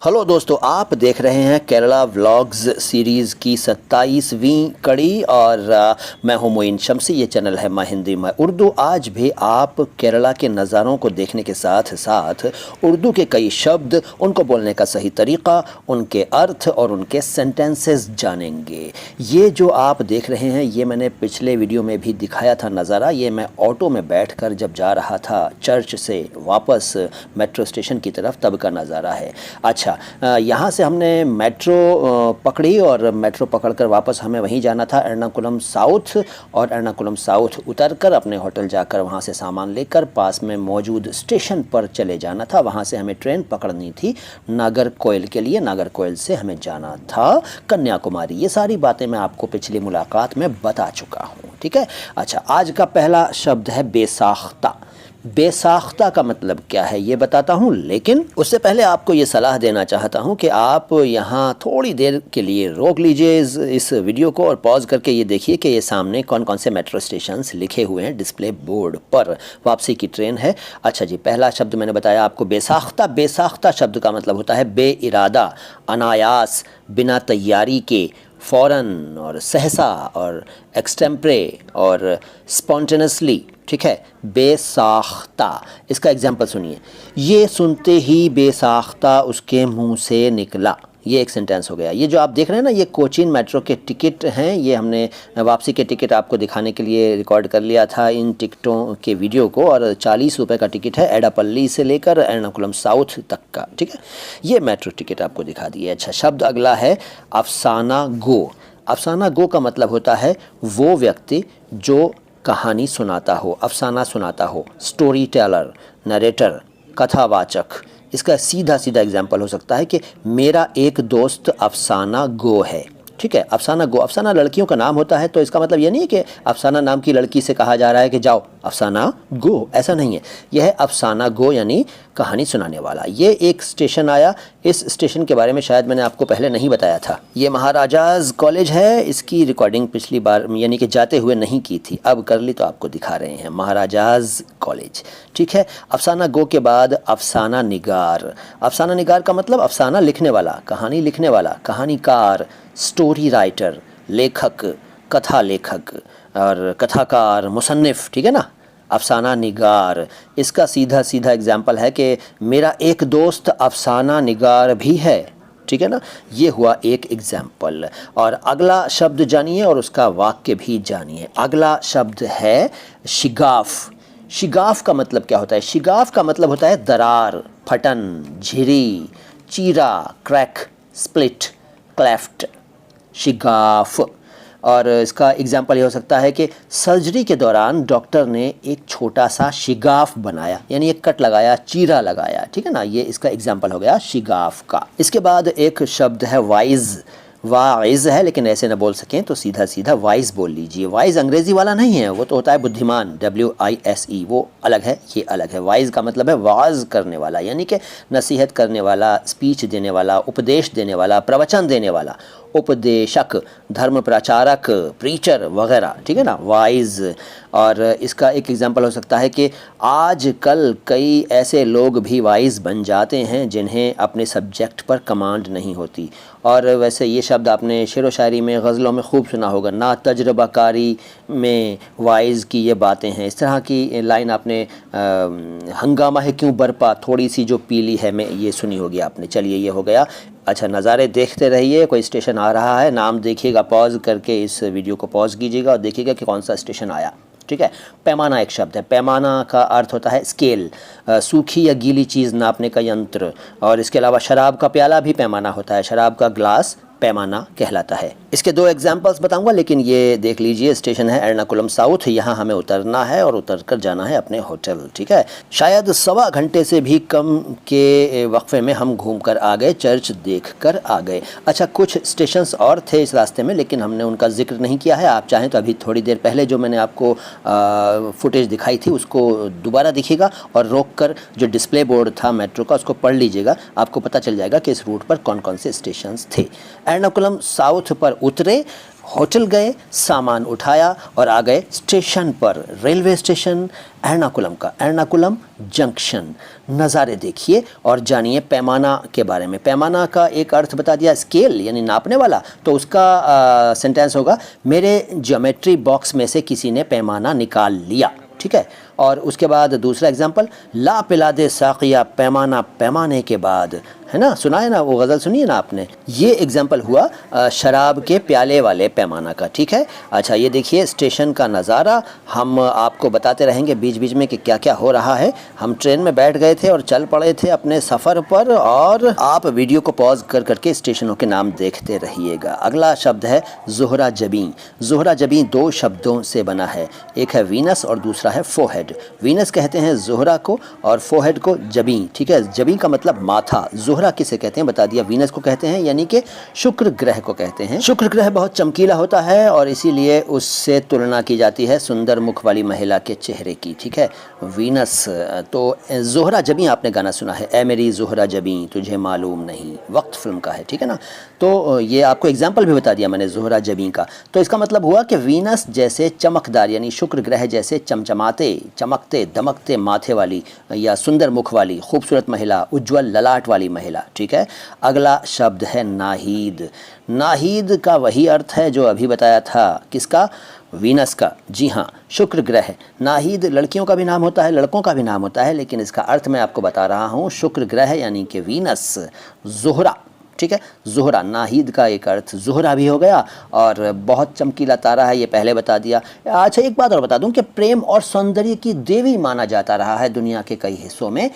Hello दोस्तों, आप देख रहे हैं केरला व्लॉग्स सीरीज़ की 27वीं कड़ी और मैं हूं मोइन शम्सी। ये चैनल है माय हिंदी माय उर्दू। आज भी आप केरला के नज़ारों को देखने के साथ साथ उर्दू के कई शब्द, उनको बोलने का सही तरीक़ा, उनके अर्थ और उनके सेंटेंसेस जानेंगे। ये जो आप देख रहे हैं ये मैंने पिछले वीडियो में भी दिखाया था नज़ारा। ये मैं ऑटो में बैठकर जब जा रहा था चर्च से वापस मेट्रो स्टेशन की तरफ, तब का नज़ारा है। अच्छा, यहाँ से हमने मेट्रो पकड़ी और मेट्रो पकड़कर वापस हमें वहीं जाना था एर्नाकुलम साउथ, और एर्नाकुलम साउथ उतरकर अपने होटल जाकर वहाँ से सामान लेकर पास में मौजूद स्टेशन पर चले जाना था। वहाँ से हमें ट्रेन पकड़नी थी नागरकोइल के लिए। नागरकोइल से हमें जाना था कन्याकुमारी। ये सारी बातें मैं आपको पिछली मुलाकात में बता चुका हूँ, ठीक है। अच्छा, आज का पहला शब्द है बेसाख्ता। बेसाख्ता का मतलब क्या है ये बताता हूँ, लेकिन उससे पहले आपको ये सलाह देना चाहता हूँ कि आप यहाँ थोड़ी देर के लिए रोक लीजिए इस वीडियो को और पॉज करके ये देखिए कि ये सामने कौन कौन से मेट्रो स्टेशंस लिखे हुए हैं डिस्प्ले बोर्ड पर। वापसी की ट्रेन है। अच्छा जी, पहला शब्द मैंने बताया आपको बेसाख्ता। बेसाख्ता शब्द का मतलब होता है बे इरादा, अनायास, बिना तैयारी के, फ़ौरन और सहसा और एक्सटेम्परे और स्पॉन्टेनियसली, ठीक है। बेसाख्ता, इसका एग्जाम्पल सुनिए। ये सुनते ही बेसाख्ता उसके मुंह से निकला। ये एक सेंटेंस हो गया। ये जो आप देख रहे हैं ना, ये कोचीन मेट्रो के टिकट हैं। ये हमने वापसी के टिकट आपको दिखाने के लिए रिकॉर्ड कर लिया था इन टिकटों के वीडियो को, और 40 रुपये का टिकट है एडापल्ली से लेकर एर्नाकुलम साउथ तक का, ठीक है। ये मेट्रो टिकट आपको दिखा दिए। अच्छा, शब्द अगला है अफसाना गो। अफसाना गो का मतलब होता है वो व्यक्ति जो कहानी सुनाता हो, अफसाना सुनाता हो, स्टोरी टेलर, नरेटर, कथावाचक। इसका सीधा सीधा एग्जाम्पल हो सकता है कि मेरा एक दोस्त अफसाना गो है, ठीक है। अफसाना गो, अफसाना लड़कियों का नाम होता है, तो इसका मतलब ये नहीं है कि अफसाना नाम की लड़की से कहा जा रहा है कि जाओ अफसाना गो, ऐसा नहीं है। यह है अफसाना गो यानी कहानी सुनाने वाला। ये एक स्टेशन आया। इस स्टेशन के बारे में शायद मैंने आपको पहले नहीं बताया था। ये महाराजाज कॉलेज है। इसकी रिकॉर्डिंग पिछली बार यानी कि जाते हुए नहीं की थी, अब कर ली तो आपको दिखा रहे हैं। महाराजाज कॉलेज, ठीक है। अफसाना गो के बाद अफसाना निगार। अफसाना निगार का मतलब अफसाना लिखने वाला, कहानी लिखने वाला, कहानीकार, स्टोरी राइटर, लेखक, कथा लेखक और कथाकार, मुसन्निफ, ठीक है ना। अफसाना निगार, इसका सीधा सीधा एग्जाम्पल है कि मेरा एक दोस्त अफसाना निगार भी है, ठीक है ना। ये हुआ एक एग्जाम्पल। और अगला शब्द जानिए और उसका वाक्य भी जानिए। अगला शब्द है शिगाफ। शिगाफ का मतलब क्या होता है? शिगाफ का मतलब होता है दरार, फटन, झिरी, चीरा, क्रैक, स्प्लिट, क्लेफ्ट, शिगाफ। और इसका एग्जाम्पल ये हो सकता है कि सर्जरी के दौरान डॉक्टर ने एक छोटा सा शिगाफ बनाया, यानी एक कट लगाया, चीरा लगाया, ठीक है ना। ये इसका एग्जाम्पल हो गया शिगाफ का। इसके बाद एक शब्द है वाइज। वाइज है, लेकिन ऐसे ना बोल सकें तो सीधा सीधा वाइज बोल लीजिए। वाइज अंग्रेजी वाला नहीं है, वो तो होता है बुद्धिमान, WISE, वो अलग है, ये अलग है। वाइज का मतलब है वाज करने वाला, यानी कि नसीहत करने वाला, स्पीच देने वाला, उपदेश देने वाला, प्रवचन देने वाला, उपदेशक, धर्म प्रचारक, प्रीचर वगैरह, ठीक है ना, वाइज। और इसका एक एग्जांपल हो सकता है कि आजकल कई ऐसे लोग भी वाइज बन जाते हैं जिन्हें अपने सब्जेक्ट पर कमांड नहीं होती। और वैसे ये शब्द आपने शेर व शायरी में, गज़लों में खूब सुना होगा, ना तजर्बाकारी में वाइज की ये बातें हैं। इस तरह की लाइन आपने हंगामा है क्यों बरपा, थोड़ी सी जो पीली है, में ये सुनी होगी आपने। चलिए, ये हो गया। अच्छा, नज़ारे देखते रहिए। कोई स्टेशन आ रहा है, नाम देखिएगा, पॉज करके इस वीडियो को पॉज कीजिएगा और देखिएगा कि कौन सा स्टेशन आया, ठीक है। पैमाना एक शब्द है। पैमाना का अर्थ होता है स्केल, सूखी या गीली चीज़ नापने का यंत्र। और इसके अलावा शराब का प्याला भी पैमाना होता है, शराब का ग्लास पैमाना कहलाता है। इसके दो एग्जाम्पल्स बताऊंगा, लेकिन ये देख लीजिए, स्टेशन है एर्नाकुलम साउथ। यहाँ हमें उतरना है और उतर कर जाना है अपने होटल, ठीक है। शायद 1.25 घंटे से भी कम के वक्फे में हम घूम कर आ गए, चर्च देख कर आ गए। अच्छा, कुछ स्टेशंस और थे इस रास्ते में, लेकिन हमने उनका जिक्र नहीं किया है। आप चाहें तो अभी थोड़ी देर पहले जो मैंने आपको फुटेज दिखाई थी उसको दोबारा देखिएगा और रोक कर जो डिस्प्ले बोर्ड था मेट्रो का उसको पढ़ लीजिएगा। आपको पता चल जाएगा कि इस रूट पर कौन कौन से स्टेशंस थे। एर्नाकुलम साउथ पर उतरे होटल गए, सामान उठाया और आ गए स्टेशन पर, रेलवे स्टेशन एर्नाकुलम का, एर्नाकुलम जंक्शन। नज़ारे देखिए और जानिए पैमाना के बारे में। पैमाना का एक अर्थ बता दिया स्केल यानी नापने वाला, तो उसका सेंटेंस होगा मेरे ज्योमेट्री बॉक्स में से किसी ने पैमाना निकाल लिया। ठीक है। और उसके बाद दूसरा एग्जाम्पल, ला पिला दे साकिया पैमाना पैमाने के बाद, है ना, सुना है ना वो गज़ल, सुनिए ना आपने। ये एग्जाम्पल हुआ शराब के प्याले वाले पैमाना का। ठीक है। अच्छा ये देखिए स्टेशन का नज़ारा, हम आपको बताते रहेंगे बीच बीच में कि क्या क्या हो रहा है। हम ट्रेन में बैठ गए थे और चल पड़े थे अपने सफ़र पर, और आप वीडियो को पॉज कर करके स्टेशनों के नाम देखते रहिएगा। अगला शब्द है ज़ोहरा जबीं। ज़ोहरा जबीं दो शब्दों से बना है, एक है वीनस और दूसरा है फोहेड। वीनस कहते हैं ज़ोहरा को और फोहेड को जबीं। ठीक है। जबीं का मतलब माथा। ज़ोहरा किसे कहते हैं बता दिया, वीनस को कहते हैं यानी कि शुक्र ग्रह को कहते हैं। शुक्र ग्रह बहुत चमकीला होता है और इसीलिए उससे तुलना की जाती है सुंदर मुख वाली महिला के चेहरे की। ठीक है। वीनस। तो ज़ोहरा जबीं आपने गाना सुना है, ए मेरी ज़ोहरा जबीं तुझे मालूम नहीं, वक्त फिल्म का है। ठीक है ना। तो ये आपको एग्जाम्पल भी बता दिया मैंने ज़ोहरा जबीं का। तो इसका मतलब हुआ कि वीनस जैसे चमकदार यानी शुक्र ग्रह जैसे चमचमाते, चमकते दमकते माथे वाली या सुंदर मुख वाली खूबसूरत महिला, उज्ज्वल ललाट वाली महिला। ठीक है। अगला शब्द है नाहीद। नाहीद का वही अर्थ है जो अभी बताया था, किसका, वीनस का। जी हाँ, शुक्र ग्रह। नाहीद लड़कियों का भी नाम होता है, लड़कों का भी नाम होता है, लेकिन इसका अर्थ मैं आपको बता रहा हूँ, शुक्र ग्रह यानी कि वीनस। ज़ोहरा। ठीक है। ज़ोहरा, नाहीद का एक अर्थ ज़ोहरा भी हो गया और बहुत चमकीला तारा है, ये पहले बता दिया। अच्छा एक बात और बता दूं कि प्रेम और सौंदर्य की देवी माना जाता रहा है दुनिया के कई हिस्सों में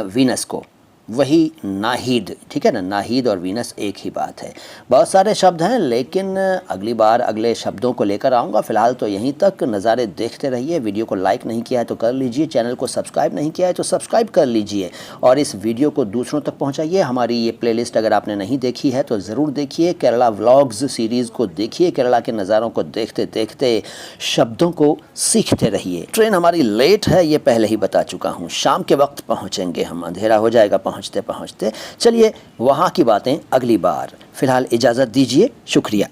वीनस को, वही नाहीद। ठीक है ना। नाहीद और वीनस एक ही बात है। बहुत सारे शब्द हैं लेकिन अगली बार अगले शब्दों को लेकर आऊँगा। फ़िलहाल तो यहीं तक। नज़ारे देखते रहिए। वीडियो को लाइक नहीं किया है तो कर लीजिए, चैनल को सब्सक्राइब नहीं किया है तो सब्सक्राइब कर लीजिए और इस वीडियो को दूसरों तक पहुँचाइए। हमारी ये प्लेलिस्ट अगर आपने नहीं देखी है तो ज़रूर देखिए। केरला व्लॉग्स सीरीज़ को देखिए। केरला के नज़ारों को देखते देखते शब्दों को सीखते रहिए। ट्रेन हमारी लेट है, ये पहले ही बता चुका हूँ। शाम के वक्त पहुँचेंगे हम, अंधेरा हो जाएगा पहुँचते पहुँचते। चलिए वहाँ की बातें अगली बार। फ़िलहाल इजाज़त दीजिए। शुक्रिया।